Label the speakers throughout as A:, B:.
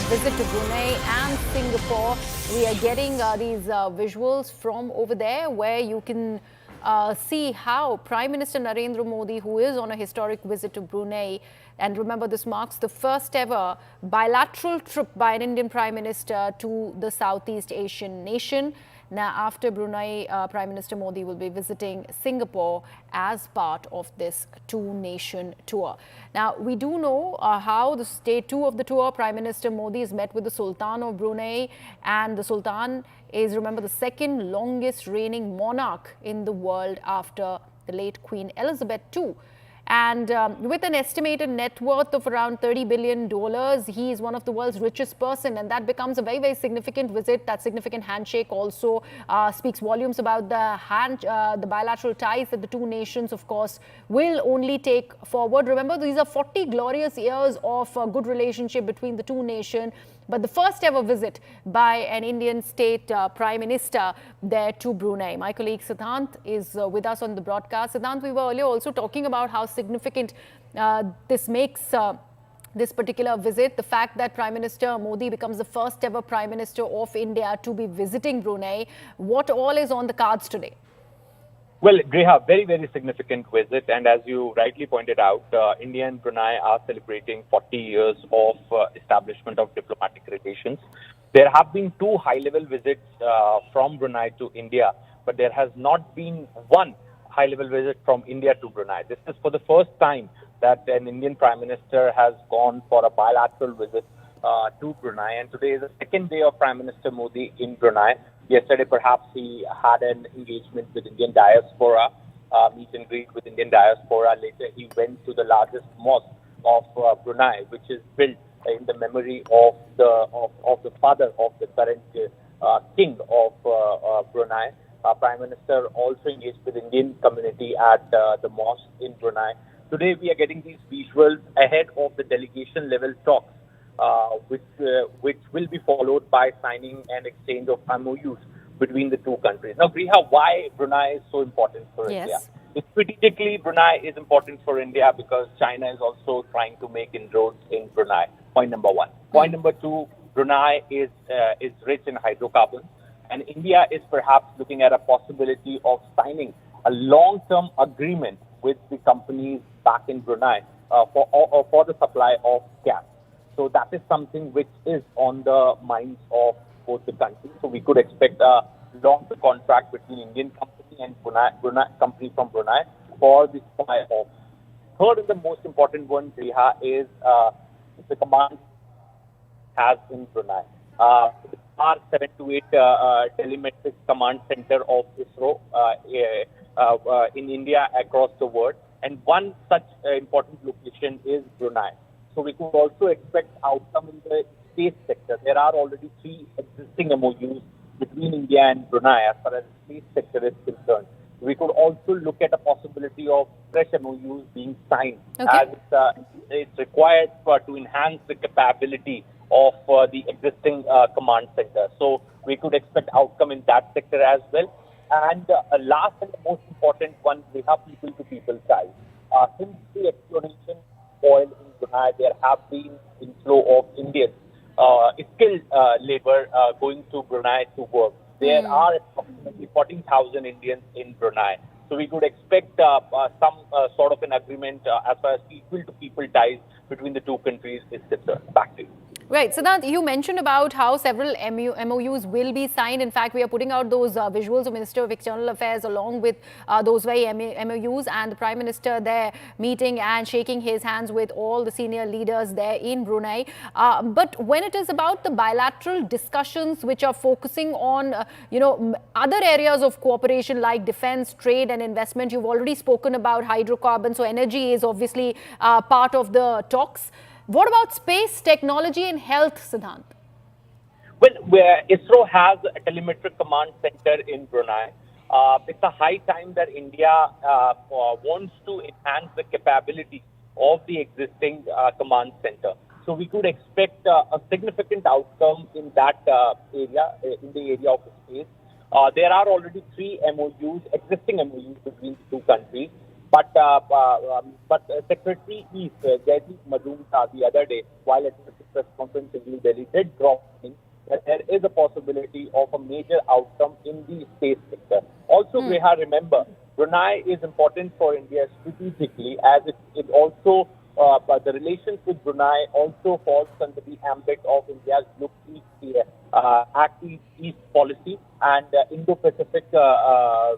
A: visit to Brunei and Singapore. We are getting these visuals from over there where you can see how Prime Minister Narendra Modi, who is on a historic visit to Brunei, and remember this marks the first ever bilateral trip by an Indian Prime Minister to the Southeast Asian nation. Now, after Brunei, Prime Minister Modi will be visiting Singapore as part of this two-nation tour. Now, we do know how the day 2 of the tour, Prime Minister Modi has met with the Sultan of Brunei, and the Sultan is, remember, the second longest reigning monarch in the world after the late Queen Elizabeth II. And with an estimated net worth of around $30 billion, he is one of the world's richest person. And that becomes a very, very significant visit. That significant handshake also speaks volumes about the bilateral ties that the two nations, of course, will only take forward. Remember, these are 40 glorious years of a good relationship between the two nations. But the first ever visit by an Indian state Prime Minister there to Brunei. My colleague Siddhant is with us on the broadcast. Siddhant, we were earlier also talking about how significant this makes this particular visit. The fact that Prime Minister Modi becomes the first ever Prime Minister of India to be visiting Brunei. What all is on the cards today?
B: Well, Griha, very, very significant visit. And as you rightly pointed out, India and Brunei are celebrating 40 years of establishment of diplomatic relations. There have been 2 high-level visits from Brunei to India, but there has not been one high-level visit from India to Brunei. This is for the first time that an Indian Prime Minister has gone for a bilateral visit to Brunei. And today is the second day of Prime Minister Modi in Brunei. Yesterday, perhaps he had an engagement with Indian diaspora, meet and greet with Indian diaspora. Later, he went to the largest mosque of Brunei, which is built in the memory of the father of the current king of Brunei. Prime Minister also engaged with Indian community at the mosque in Brunei. Today, we are getting these visuals ahead of the delegation level talks, which will be followed by signing and exchange of MOUs between the two countries. Now, Griha, why Brunei is so important for India? Strategically, Brunei is important for India because China is also trying to make inroads in Brunei. Point number 1. Point number 2, Brunei is rich in hydrocarbons, and India is perhaps looking at a possibility of signing a long-term agreement with the companies back in Brunei for the supply of gas. So that is something which is on the minds of both the countries. So we could expect a long-term contract between Indian company and Brunei company from Brunei for the supply of. Third and the most important one, Griha, is the command has in Brunei. The R728 telemetric command center of ISRO in India across the world. And one such important location is Brunei. So we could also expect outcome in the space sector. There are already 3 existing MOUs between India and Brunei as far as the space sector is concerned. We could also look at a possibility of fresh MOUs being signed as it's required to enhance the capability of the existing command center. So we could expect outcome in that sector as well. And last and the most important one, we have people-to-people ties. Since the exploration oil in Brunei, there have been inflow of Indian skilled labor going to Brunei to work. There are approximately 14,000 Indians in Brunei. So we could expect some sort of an agreement as far as people-to-people ties between the two countries is concerned. Back to you.
A: Right. Siddhant, you mentioned about how several MOUs will be signed. In fact, we are putting out those visuals of Minister of External Affairs along with those very MOUs, and the Prime Minister there meeting and shaking his hands with all the senior leaders there in Brunei. But when it is about the bilateral discussions which are focusing on, other areas of cooperation like defense, trade and investment, you've already spoken about hydrocarbons. So energy is obviously part of the talks. What about space, technology and health, Siddhant?
B: Well, ISRO has a telemetric command center in Brunei. It's a high time that India wants to enhance the capability of the existing command center. So we could expect a significant outcome in that area, in the area of space. There are already 3 MOUs, existing MOUs between the two countries. But Secretary East, Jaideep Majumdar, the other day, while at the press conference in New Delhi did drop in that there is a possibility of a major outcome in the space sector. Also, Reha, remember, Brunei is important for India strategically, as it also, but the relations with Brunei also falls under the ambit of India's Look East, Act East policy and Indo-Pacific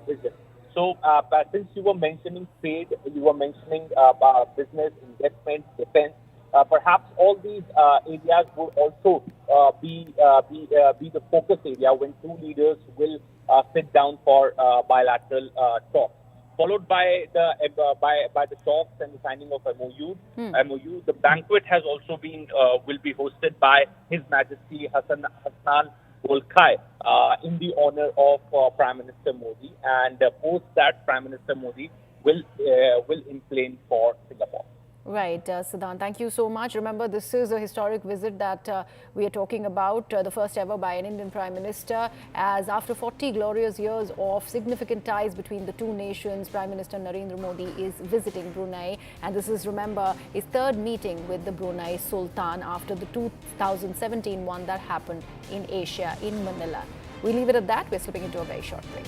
B: vision. So, since you were mentioning trade, you were mentioning business, investment, defense, perhaps all these areas will also be the focus area when two leaders will sit down for bilateral talks, followed by the talks and the signing of MOU. The banquet has also been will be hosted by His Majesty Hassan Bolkiah in the honor of Prime Minister Modi, and post that Prime Minister Modi will enplane for Singapore.
A: Right, Siddhant, thank you so much. Remember, this is a historic visit that we are talking about, the first ever by an Indian Prime Minister, as after 40 glorious years of significant ties between the two nations, Prime Minister Narendra Modi is visiting Brunei. And this is, remember, his third meeting with the Brunei Sultan after the 2017 one that happened in Asia, in Manila. We leave it at that. We're slipping into a very short break.